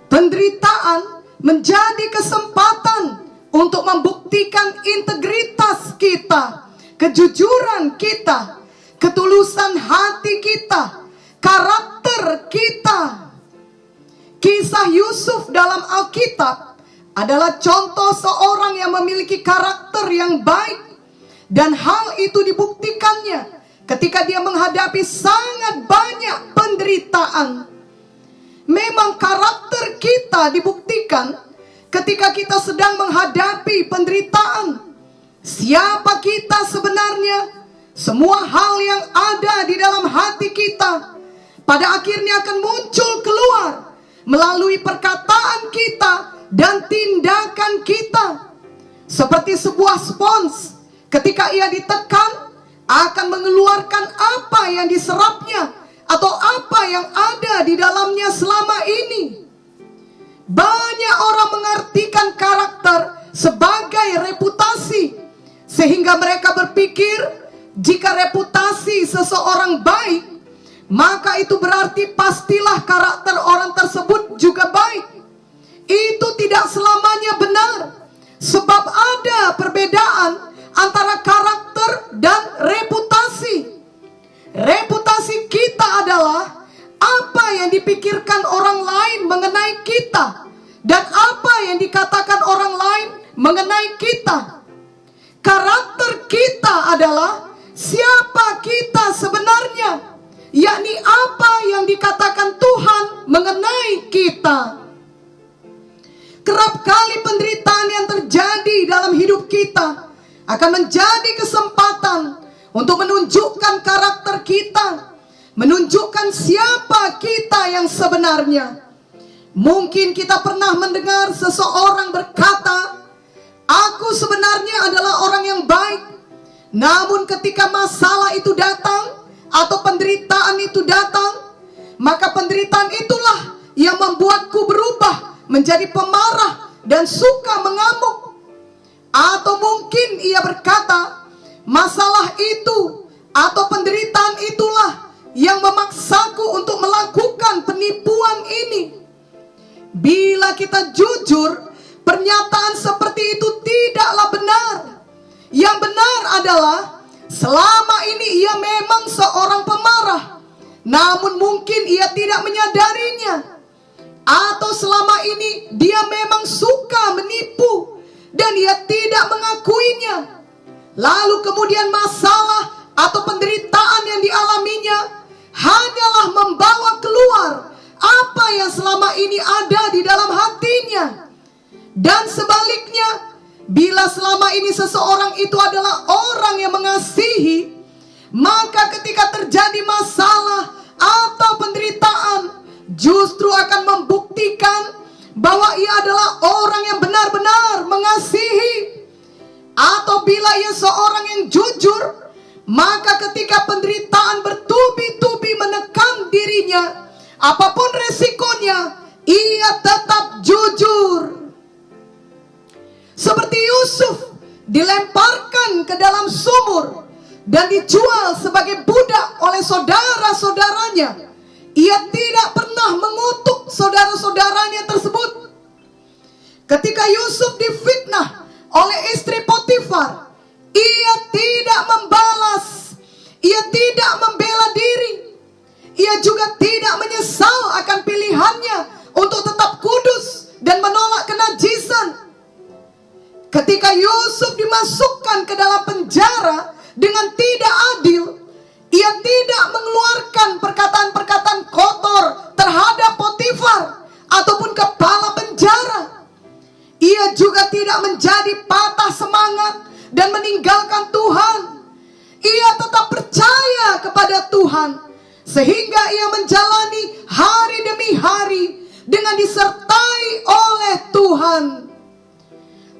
Penderitaan menjadi kesempatan untuk membuktikan integritas kita, kejujuran kita, ketulusan hati kita, karakter kita. Kisah Yusuf dalam Alkitab adalah contoh seorang yang memiliki karakter yang baik, dan hal itu dibuktikannya ketika dia menghadapi sangat banyak penderitaan. Memang karakter kita dibuktikan ketika kita sedang menghadapi penderitaan. Siapa kita sebenarnya? Semua hal yang ada di dalam hati kita pada akhirnya akan muncul keluar melalui perkataan kita dan tindakan kita. Seperti sebuah spons, ketika ia ditekan akan mengeluarkan apa yang diserapnya atau apa yang ada di dalamnya selama ini. Banyak orang mengartikan karakter sebagai reputasi, sehingga mereka berpikir jika reputasi seseorang baik, maka itu berarti pastilah karakter orang tersebut juga baik. Itu tidak selamanya benar, sebab ada perbedaan antara karakter dan reputasi. Reputasi kita adalah apa yang dipikirkan orang lain mengenai kita dan apa yang dikatakan orang lain mengenai kita. Karakter kita adalah siapa kita sebenarnya, yakni apa yang dikatakan Tuhan mengenai kita. Kerap kali penderitaan yang terjadi dalam hidup kita akan menjadi kesempatan untuk menunjukkan karakter kita, menunjukkan siapa kita yang sebenarnya. Mungkin kita pernah mendengar seseorang berkata, "Aku sebenarnya adalah orang yang baik." Namun ketika masalah itu datang atau penderitaan itu datang, maka penderitaan itulah yang membuatku berubah menjadi pemarah dan suka mengamuk. Atau mungkin ia berkata, masalah itu atau penderitaan itulah yang memaksaku untuk melakukan penipuan ini. Bila kita jujur, pernyataan seperti itu tidaklah benar. Yang benar adalah selama ini ia memang seorang pemarah, namun mungkin ia tidak menyadarinya. Atau selama ini dia memang suka menipu dan ia tidak mengakuinya. Lalu kemudian masalah atau penderitaan yang dialaminya hanyalah membawa keluar apa yang selama ini ada di dalam hatinya. Dan sebaliknya, bila selama ini seseorang itu adalah orang yang mengasihi, maka ketika terjadi masalah atau penderitaan, justru akan membuktikan bahwa ia adalah orang yang benar-benar mengasihi. Atau bila ia seorang yang jujur, maka ketika penderitaan bertubi-tubi menekan dirinya, apapun resikonya, ia tetap jujur. Seperti Yusuf dilemparkan ke dalam sumur dan dijual sebagai budak oleh saudara-saudaranya. Ia tidak pernah mengutuk saudara-saudaranya tersebut. Ketika Yusuf difitnah oleh istri Potifar, ia tidak membalas, ia tidak membela diri, ia juga tidak menyesal akan pilihannya untuk tetap kudus dan menolak kenajisan. Ketika Yusuf dimasukkan ke dalam penjara dengan tidak adil, ia tidak mengeluarkan perkataan-perkataan kotor terhadap Potifar ataupun kepala penjara. Ia juga tidak menjadi patah semangat dan meninggalkan Tuhan. Ia tetap percaya kepada Tuhan, sehingga ia menjalani hari demi hari dengan disertai oleh Tuhan.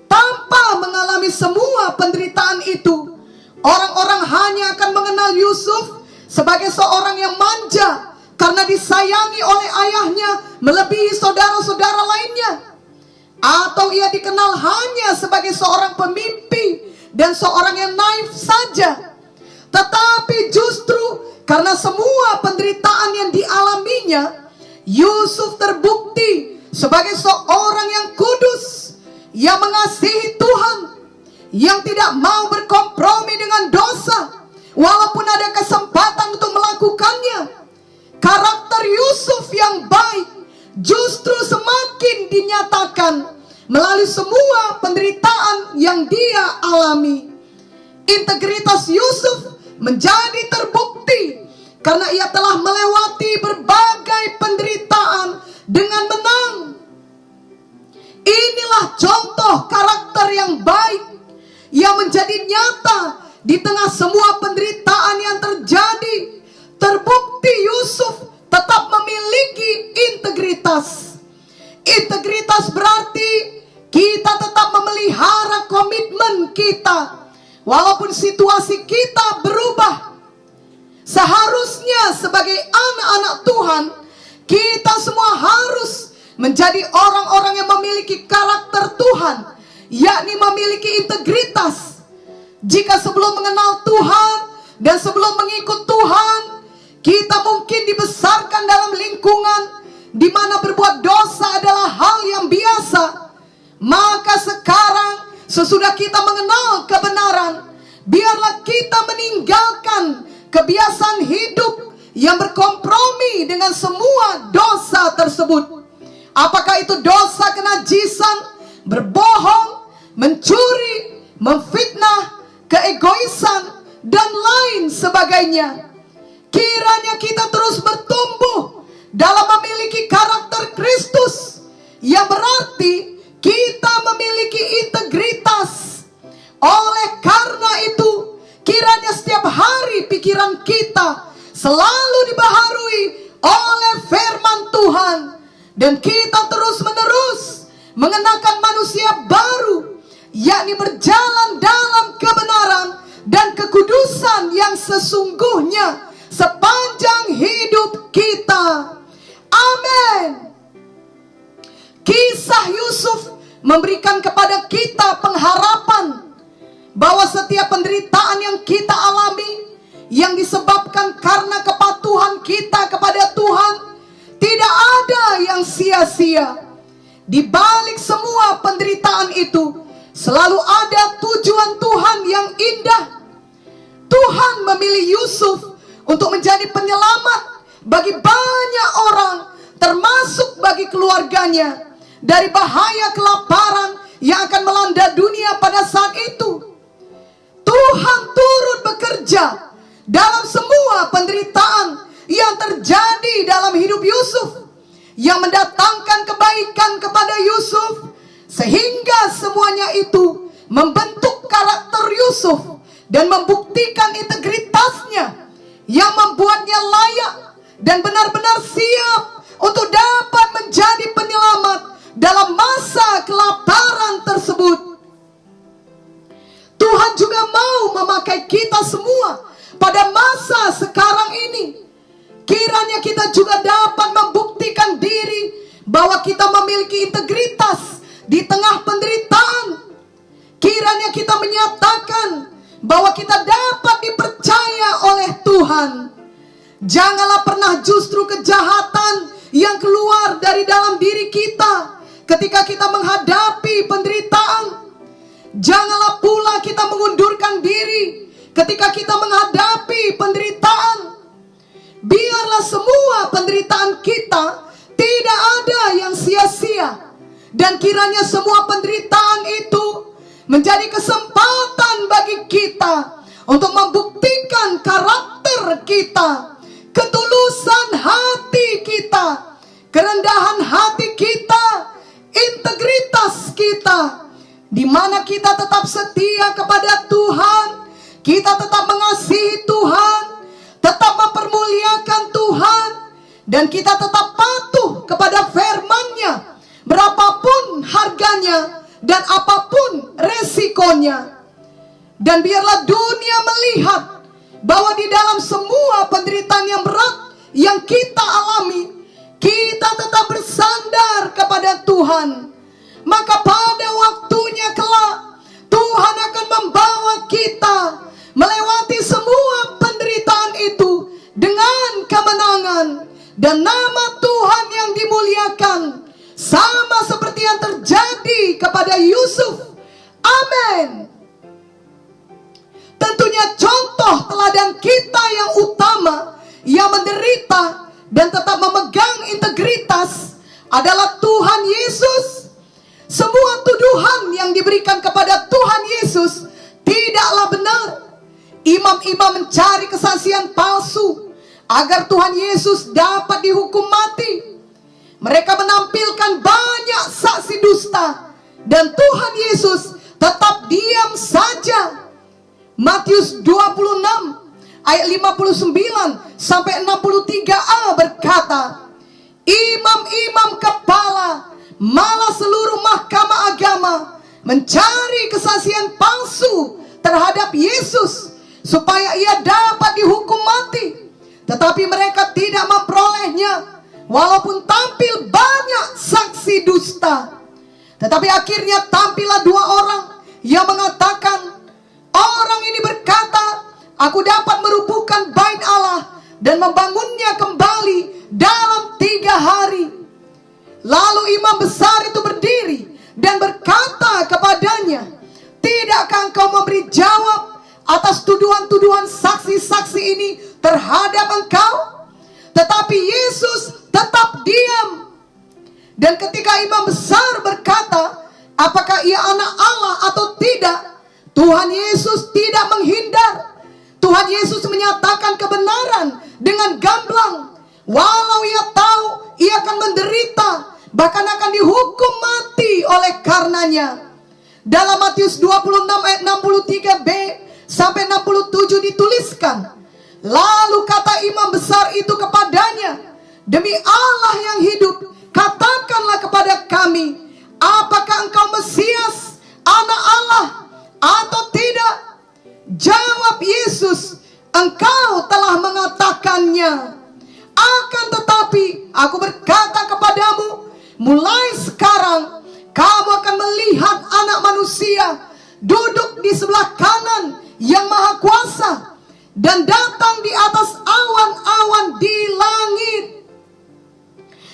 Tanpa mengalami semua penderitaan itu, orang-orang hanya akan mengenal Yusuf sebagai seorang yang manja karena disayangi oleh ayahnya melebihi saudara-saudara lainnya. Atau ia dikenal hanya sebagai seorang pemimpi dan seorang yang naif saja. Tetapi justru karena semua penderitaan yang dialaminya, Yusuf terbukti sebagai seorang yang kudus, yang mengasihi Tuhan, yang tidak mau berkompromi dengan dosa, walaupun ada kesempatan untuk melakukannya. Karakter Yusuf yang baik justru semakin dinyatakan melalui semua penderitaan yang dia alami. Integritas Yusuf menjadi terbukti karena ia telah melewati berbagai penderitaan dengan menang. Inilah contoh karakter yang baik yang menjadi nyata di tengah semua penderitaan yang terjadi. Terbukti Yusuf tetap memiliki integritas. Integritas berarti kita tetap memelihara komitmen kita walaupun situasi kita berubah. Seharusnya sebagai anak-anak Tuhan, kita semua harus menjadi orang-orang yang memiliki karakter Tuhan, yakni memiliki integritas. Jika sebelum mengenal Tuhan dan sebelum mengikut Tuhan, kita mungkin dibesarkan dalam lingkungan di mana berbuat dosa adalah hal yang biasa, maka sekarang sesudah kita mengenal kebenaran, biarlah kita meninggalkan kebiasaan hidup yang berkompromi dengan semua dosa tersebut. Apakah itu dosa kenajisan, berbohong, mencuri, memfitnah, keegoisan, dan lain sebagainya. Kiranya kita terus bertumbuh dalam memiliki karakter Kristus, yang berarti kita memiliki integritas. Oleh karena itu, kiranya setiap hari pikiran kita selalu dibaharui oleh firman Tuhan, dan kita terus-menerus mengenakan manusia baru, yakni berjalan dalam kebenaran dan kekudusan yang sesungguhnya sepanjang hidup kita. Amin. Kisah Yusuf memberikan kepada kita pengharapan bahwa setiap penderitaan yang kita alami, yang disebabkan karena kepatuhan kita kepada Tuhan, tidak ada yang sia-sia. Di balik semua penderitaan itu selalu ada tujuan Tuhan yang indah. Tuhan memilih Yusuf untuk menjadi penyelamat bagi banyak orang, termasuk bagi keluarganya, dari bahaya kelaparan yang akan melanda dunia pada saat itu. Tuhan turut bekerja dalam semua penderitaan yang terjadi dalam hidup Yusuf, yang mendatangkan kebaikan kepada Yusuf, sehingga semuanya itu membentuk karakter Yusuf dan membuktikan integritasnya, yang membuatnya layak dan benar-benar siap untuk dapat menjadi penyelamat dalam masa kelaparan tersebut. Tuhan juga mau memakai kita semua pada masa sekarang ini. Kiranya kita juga dapat membuktikan diri bahwa kita memiliki integritas di tengah penderitaan. Kiranya kita menyatakan bahwa kita dapat dipercaya oleh Tuhan. Janganlah pernah justru kejahatan yang keluar dari dalam diri kita ketika kita menghadapi penderitaan. Janganlah pula kita mengundurkan diri ketika kita menghadapi penderitaan. Biarlah semua penderitaan kita tidak ada yang sia-sia, dan kiranya semua penderitaan itu menjadi kesempatan bagi kita untuk membuktikan karakter kita, ketulusan hati kita, kerendahan hati kita, integritas kita, di mana kita tetap setia kepada Tuhan, kita tetap mengasihi Tuhan, tetap mempermuliakan Tuhan, dan kita tetap patuh kepada firman-Nya, berapapun harganya dan apapun resikonya. Dan biarlah dunia melihat bahwa di dalam semua penderitaan yang berat yang kita alami, kita tetap bersandar kepada Tuhan. Maka pada waktunya kelak, Tuhan Tuhan akan membawa kita melewati semua penderitaan itu dengan kemenangan, dan nama Tuhan yang dimuliakan, sama seperti yang terjadi kepada Yusuf. Amin. Tentunya contoh teladan kita yang utama yang menderita dan tetap memegang integritas adalah Tuhan Yesus. Semua tuduhan yang diberikan kepada Tuhan Yesus tidaklah benar. Imam-imam mencari kesaksian palsu agar Tuhan Yesus dapat dihukum mati. Mereka menampilkan banyak saksi dusta, dan Tuhan Yesus tetap diam saja. Matius 26 ayat 59 sampai 63a berkata, imam-imam kepala malah seluruh mahkamah agama mencari kesaksian palsu terhadap Yesus supaya ia dapat dihukum mati. Tetapi mereka tidak memperolehnya, walaupun tampil banyak saksi dusta. Tetapi akhirnya tampillah dua orang yang mengatakan, orang ini berkata, aku dapat merubuhkan bait Allah dan membangunnya kembali dalam 3 hari. Lalu imam besar itu berdiri dan berkata kepadanya, tidakkah engkau memberi jawab atas tuduhan-tuduhan saksi-saksi ini terhadap engkau? Tetapi Yesus tetap diam. Dan ketika imam besar berkata, apakah ia anak Allah atau tidak, Tuhan Yesus tidak menghindar. Tuhan Yesus menyatakan kebenaran dengan gamblang. Walau ia tahu ia akan menderita, bahkan akan dihukum mati oleh karenanya. Dalam Matius 26 ayat 63b sampai 67 dituliskan, lalu kata imam besar itu kepadanya, demi Allah yang hidup, katakanlah kepada kami, apakah engkau Mesias, anak Allah, atau tidak? Jawab Yesus, engkau telah mengatakannya. Akan tetapi aku berkata kepadamu, mulai sekarang kamu akan melihat Anak Manusia duduk di sebelah kanan yang Maha Kuasa dan datang di atas awan-awan di langit.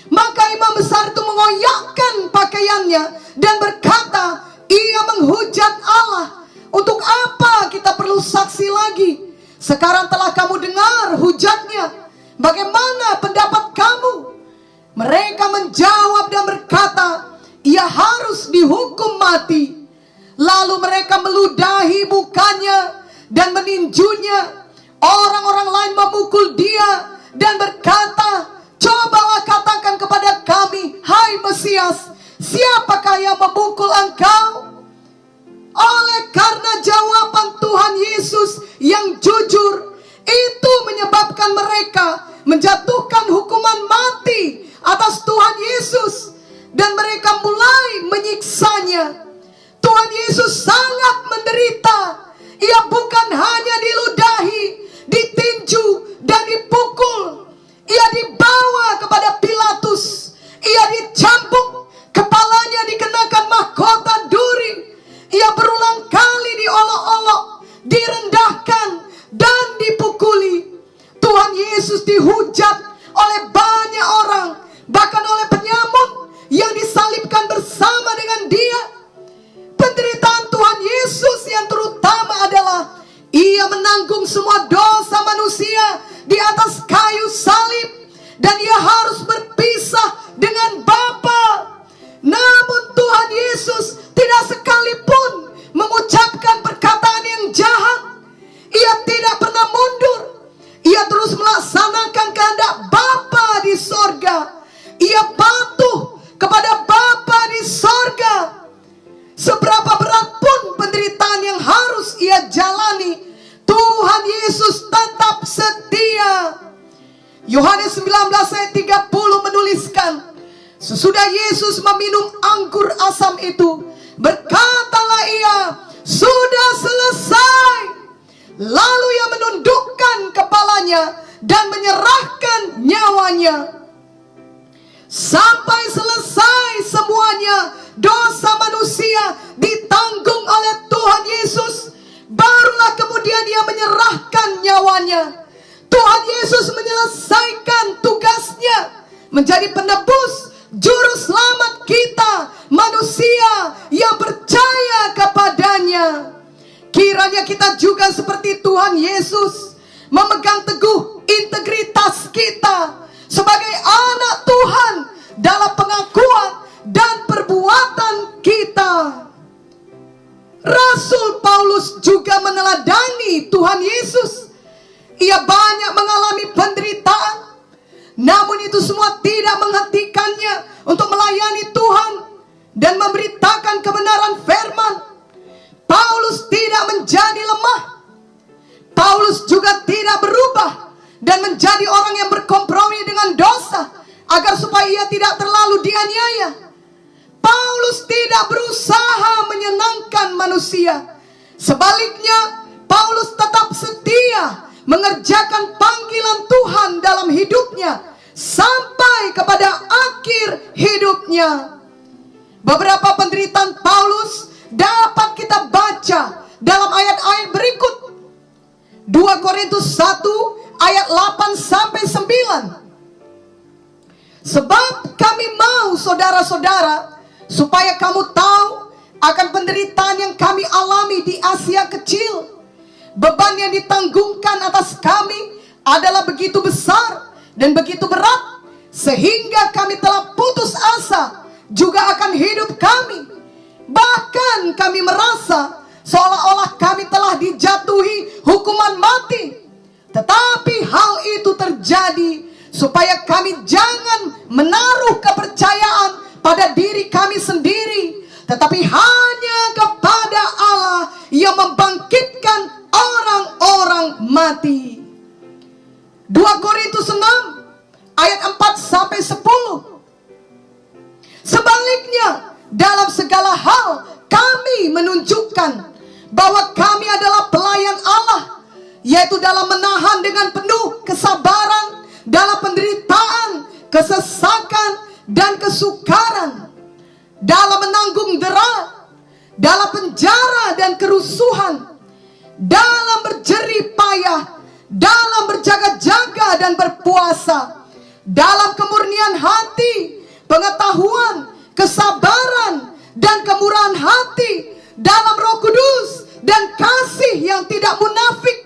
Maka imam besar itu mengoyakkan pakaiannya dan berkata, ia menghujat Allah. Untuk apa kita perlu saksi lagi? Sekarang telah kamu dengar hujatnya. Bagaimana pendapat kamu? Mereka menjawab dan berkata, ia harus dihukum mati. Lalu mereka meludahi mukanya dan meninjunya. Orang-orang lain memukul dia dan berkata, cobalah katakan kepada kami, hai Mesias, siapakah yang memukul engkau? Oleh karena jawaban Tuhan Yesus yang jujur, itu menyebabkan mereka menjatuhkan hukuman mati atas Tuhan Yesus, dan mereka mulai menyiksanya. Tuhan Yesus sangat menderita. Ia bukan hanya diludahi, ditinju, dan dipukul. Ia dibawa kepada Pilatus. Ia dicambuk, kepalanya dikenakan mahkota duri. Ia berulang kali diolok-olok, direndahkan, dan dipukuli. Tuhan Yesus dihujat oleh banyak orang, bahkan oleh penyamun yang disalibkan bersama dengan dia. Penderitaan Tuhan Yesus yang terutama adalah ia menanggung semua dosa manusia di atas kayu salib, dan ia harus berpisah dengan Bapa. Namun Tuhan Yesus tidak sekalipun mengucapkan perkataan yang jahat. Ia tidak pernah mundur. Ia terus melaksanakan kehendak Bapa di sorga. Ia patuh kepada Bapa di sorga. Seberapa berat pun penderitaan yang harus ia jalani, Tuhan Yesus tetap setia. Yohanes 19 ayat 30 menuliskan, sesudah Yesus meminum anggur asam itu, berkatalah ia, sudah selesai. Lalu ia menundukkan kepalanya dan menyerahkan nyawanya. Sampai selesai semuanya, dosa manusia ditanggung oleh Tuhan Tuhan Yesus, barulah kemudian Dia menyerahkan nyawanya. Tuhan Yesus menyelesaikan tugasnya menjadi penebus, juru selamat kita, manusia yang percaya kepadanya. Kiranya kita juga seperti Tuhan Yesus, memegang teguh integritas kita sebagai anak Tuhan dalam pengakuan dan perbuatan kita. Rasul Paulus juga meneladani Tuhan Yesus. Ia banyak mengalami penderitaan, namun itu semua tidak menghentikannya untuk melayani Tuhan dan memberitakan kebenaran firman. Paulus tidak menjadi lemah. Paulus juga tidak berubah dan menjadi orang yang berkompromi dengan dosa agar supaya ia tidak terlalu dianiaya. Paulus tidak berusaha menyenangkan manusia. Sebaliknya, Paulus tetap setia mengerjakan panggilan Tuhan dalam hidupnya sampai kepada akhir hidupnya. Beberapa penderitaan Paulus dapat kita baca dalam ayat-ayat berikut. 2 Korintus 1 ayat 8 sampai 9. Sebab kami mau saudara-saudara supaya kamu tahu akan penderitaan yang kami alami di Asia Kecil. Beban yang ditanggungkan atas kami adalah begitu besar dan begitu berat, sehingga kami telah putus asa juga akan hidup kami. Bahkan kami merasa seolah-olah kami telah dijatuhi hukuman mati. Tetapi hal itu terjadi supaya kami jangan menaruh kepercayaan pada diri kami sendiri, tetapi hanya kepada Allah yang membangkitkan orang-orang mati. 2 Korintus 6 ayat 4 sampai 10. Sebaliknya, dalam segala hal kami menunjukkan bahwa kami adalah pelayan Allah, yaitu dalam menahan dengan penuh kesabaran dalam penderitaan, kesesakan, dan kesukaran, dalam menanggung dera, dalam penjara dan kerusuhan, dalam berjerih payah, dalam berjaga-jaga dan berpuasa, dalam kemurnian hati, pengetahuan, kesabaran, dan kemurahan hati, dalam Roh Kudus dan kasih yang tidak munafik,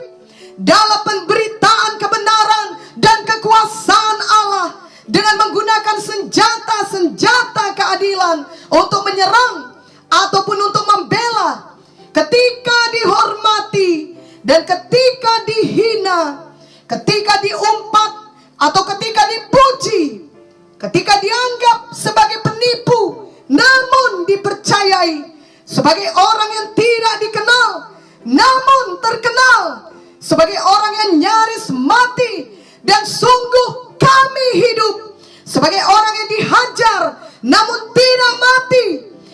dalam pemberitaan kebenaran dan kekuasaan Allah, dengan menggunakan senjata-senjata keadilan untuk menyerang ataupun untuk membela, ketika dihormati dan ketika dihina, ketika diumpat atau ketika dipuji, ketika dianggap sebagai penipu namun dipercayai, sebagai orang yang tidak dikenal namun terkenal, sebagai orang yang nyaris mati dan sungguh kami hidup, sebagai orang yang dihajar namun tidak mati,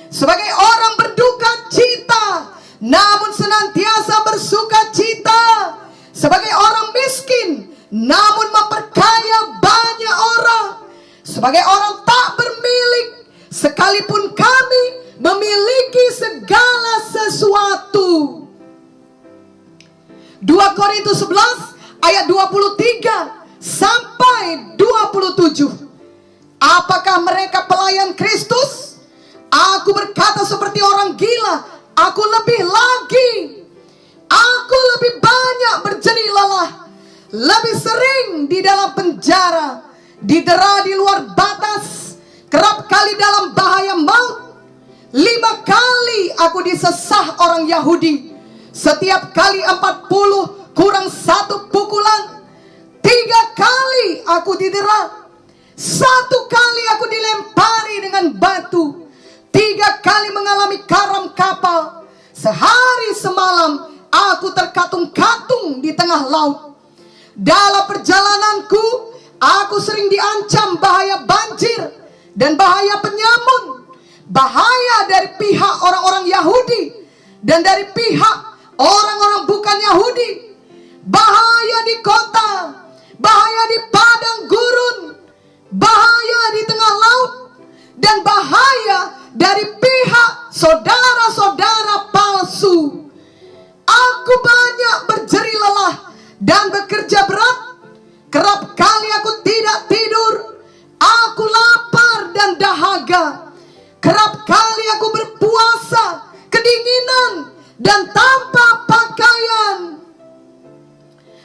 sebagai orang berduka cita namun senantiasa bersuka cita, sebagai orang miskin namun memperkaya banyak orang, sebagai orang tak bermilik sekalipun kami memiliki segala sesuatu. 2 Korintus 11 ayat 23 sampai 27. Apakah mereka pelayan Kristus? Aku berkata seperti orang gila, aku lebih lagi. Aku lebih banyak berjerih lelah, lebih sering di dalam penjara, didera di luar batas, kerap kali dalam bahaya maut. 5 kali aku disesah orang Yahudi, setiap kali 40 kurang 1 pukulan. 3 kali aku didera, 1 kali aku dilempari dengan batu, 3 kali mengalami karam kapal, sehari semalam aku terkatung-katung di tengah laut. Dalam perjalananku aku sering diancam bahaya banjir dan bahaya penyamun, bahaya dari pihak orang-orang Yahudi dan dari pihak orang-orang bukan Yahudi, bahaya di kota, bahaya di padang gurun, bahaya di tengah laut, dan bahaya dari pihak saudara-saudara palsu. Aku banyak berjerih lelah dan bekerja berat. Kerap kali aku tidak tidur. Aku lapar dan dahaga. Kerap kali aku berpuasa, kedinginan, dan tanpa pakaian.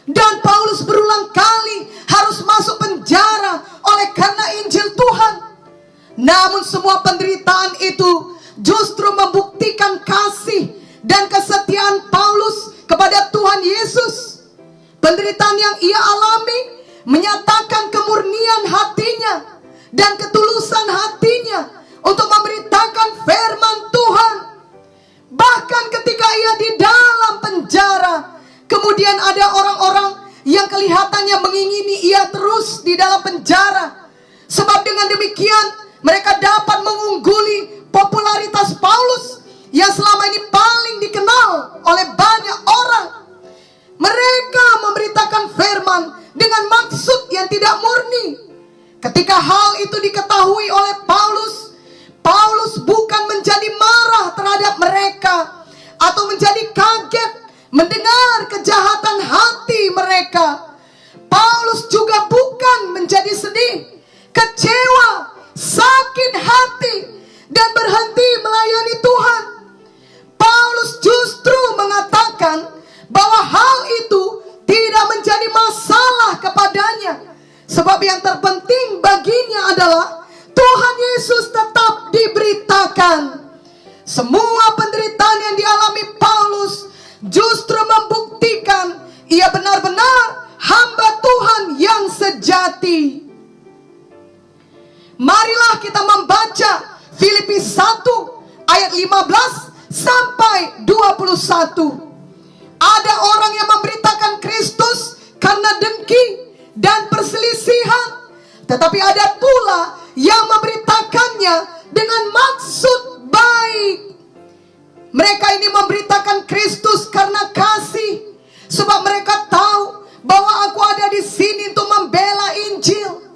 Dan Paulus berulang kali harus masuk penjara oleh karena Injil Tuhan. Namun semua penderitaan itu justru membuktikan kasih dan kesetiaan Paulus kepada Tuhan Yesus. Penderitaan yang ia alami menyatakan kemurnian hatinya dan ketulusan hatinya untuk memberitakan firman Tuhan. Bahkan ketika ia di dalam penjara, kemudian ada orang-orang yang kelihatannya mengingini ia terus di dalam penjara. Sebab dengan demikian mereka dapat mengungguli popularitas Paulus yang selama ini paling dikenal oleh banyak orang. Mereka memberitakan firman dengan maksud yang tidak murni. Ketika hal itu diketahui oleh Paulus, Paulus bukan menjadi marah terhadap mereka atau menjadi kaget mendengar kejahatan hati mereka. Paulus juga bukan menjadi sedih, kecewa, sakit hati, dan berhenti melayani Tuhan. Paulus justru mengatakan bahwa hal itu tidak menjadi masalah kepadanya. Sebab yang terpenting baginya adalah Tuhan Yesus tetap diberitakan. Semua penderitaan yang dialami Paulus justru membuktikan ia benar-benar hamba Tuhan yang sejati. Marilah kita membaca Filipi 1 ayat 15 sampai 21. Ada orang yang memberitakan Kristus karena dengki dan perselisihan, tetapi ada pula yang memberitakannya dengan maksud baik. Mereka ini memberitakan Kristus karena kasih, sebab mereka tahu bahwa aku ada di sini untuk membela Injil.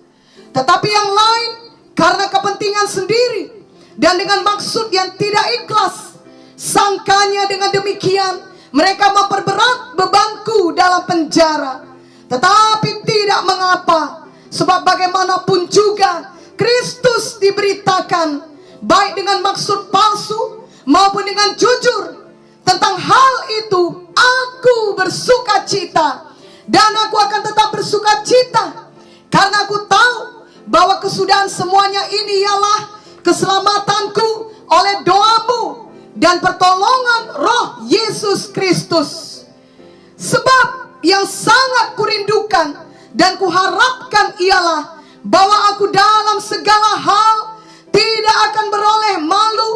Tetapi yang lain karena kepentingan sendiri dan dengan maksud yang tidak ikhlas. Sangkanya dengan demikian mereka memperberat bebanku dalam penjara. Tetapi tidak mengapa, sebab bagaimanapun juga Kristus diberitakan, baik dengan maksud palsu maupun dengan jujur. Tentang hal itu aku bersuka cita, dan aku akan tetap bersuka cita, karena aku tahu bahwa kesudahan semuanya ini ialah keselamatanku oleh doamu dan pertolongan Roh Yesus Kristus. Sebab yang sangat kurindukan dan kuharapkan ialah bahwa aku dalam segala hal tidak akan beroleh malu,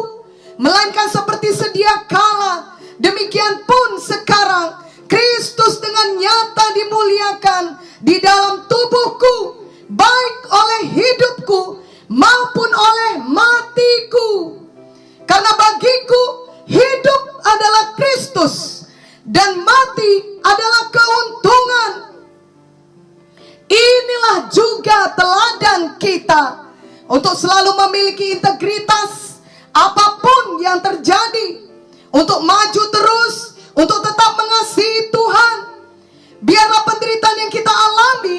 melainkan seperti sedia kala, demikian pun sekarang Kristus dengan nyata dimuliakan di dalam tubuhku, baik oleh hidupku maupun oleh matiku. Karena bagiku hidup adalah Kristus dan mati adalah keuntungan. Inilah juga teladan kita untuk selalu memiliki integritas apapun yang terjadi, untuk maju terus, untuk tetap mengasihi Tuhan. Biarlah penderitaan yang kita alami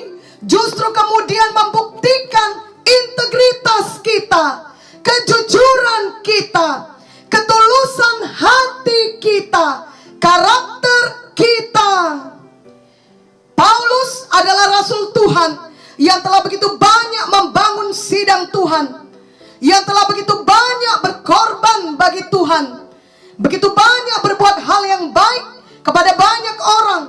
justru kemudian membuktikan integritas kita, kejujuran kita, ketulusan hati kita, karakter kita. Paulus adalah rasul Tuhan yang telah begitu banyak membangun sidang Tuhan, yang telah begitu banyak berkorban bagi Tuhan, begitu banyak berbuat hal yang baik kepada banyak orang.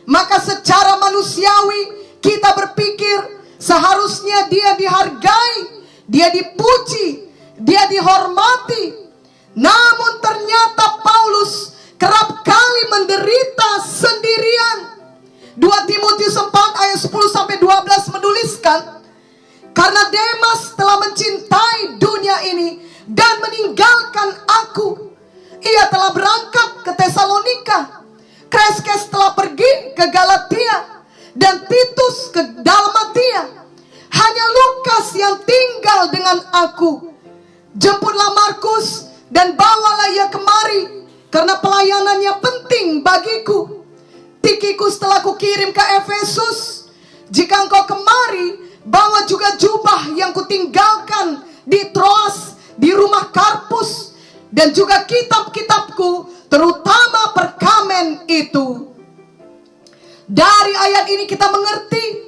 Maka secara manusiawi kita berpikir seharusnya dia dihargai, dia dipuji, dia dihormati. Namun ternyata Paulus kerap kali menderita sendirian. 2 Timotius 4 ayat 10-12 menuliskan, karena Demas telah mencintai dunia ini dan meninggalkan aku. Ia telah berangkat ke Tesalonika, Kreskes telah pergi ke Galatia, dan Titus ke Dalmatia. Hanya Lukas yang tinggal dengan aku. Jemputlah Markus dan bawalah ia kemari, karena pelayanannya penting bagiku. jika engkau kemari, bawa juga jubah yang kutinggalkan di Troas, di rumah Karpus, dan juga kitab-kitabku, terutama perkamen itu. Dari ayat ini kita mengerti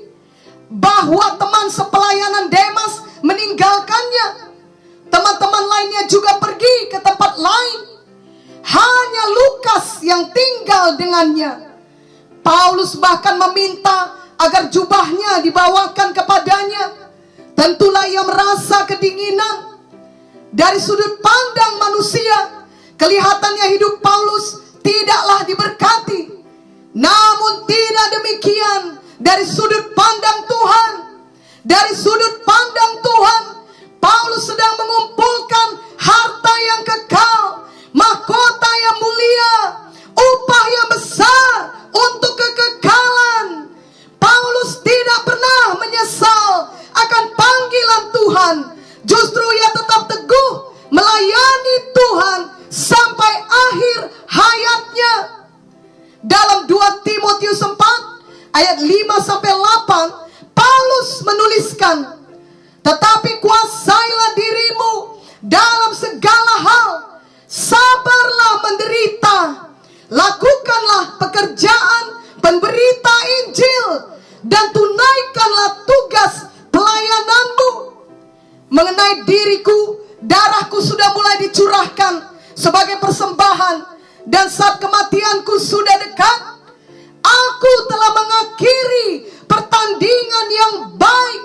bahwa teman sepelayanan Demas meninggalkannya. Teman-teman lainnya juga pergi ke tempat lain. Hanya Lukas yang tinggal dengannya. Paulus bahkan meminta agar jubahnya dibawakan kepadanya. Tentulah ia merasa kedinginan. Dari sudut pandang manusia, kelihatannya hidup Paulus tidaklah diberkati. Namun tidak demikian dari sudut pandang Tuhan. Dari sudut pandang Tuhan, Paulus sedang mengumpulkan harta yang kekal, mahkota yang mulia, upah yang besar untuk kekekalan. Paulus tidak pernah menyesal akan panggilan Tuhan. Justru ia tetap teguh melayani Tuhan sampai akhir hayatnya. Dalam 2 Timotius 4 ayat 5-8, Paulus menuliskan, tetapi kuasailah dirimu dalam segala hal, sabarlah menderita, lakukanlah pekerjaan pemberita Injil, dan tunaikanlah tugas pelayananmu. Mengenai diriku, darahku sudah mulai dicurahkan sebagai persembahan, dan saat kematianku sudah dekat. Aku telah mengakhiri pertandingan yang baik.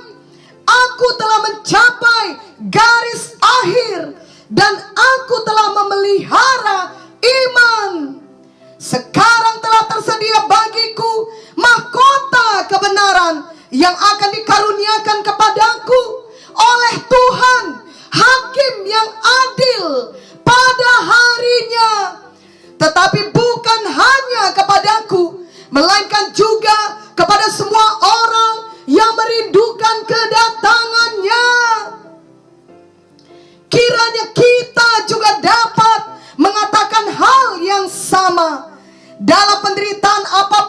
Aku telah mencapai garis akhir, dan aku telah memelihara iman. Sekarang telah tersedia bagiku mahkota kebenaran yang akan dikaruniakan kepadaku oleh Tuhan, Hakim yang adil pada harinya. Tetapi bukan hanya kepadaku, melainkan juga kepada semua orang yang merindukan kedatangannya. Kiranya kita juga dapat mengatakan hal yang sama. Dalam penderitaan apapun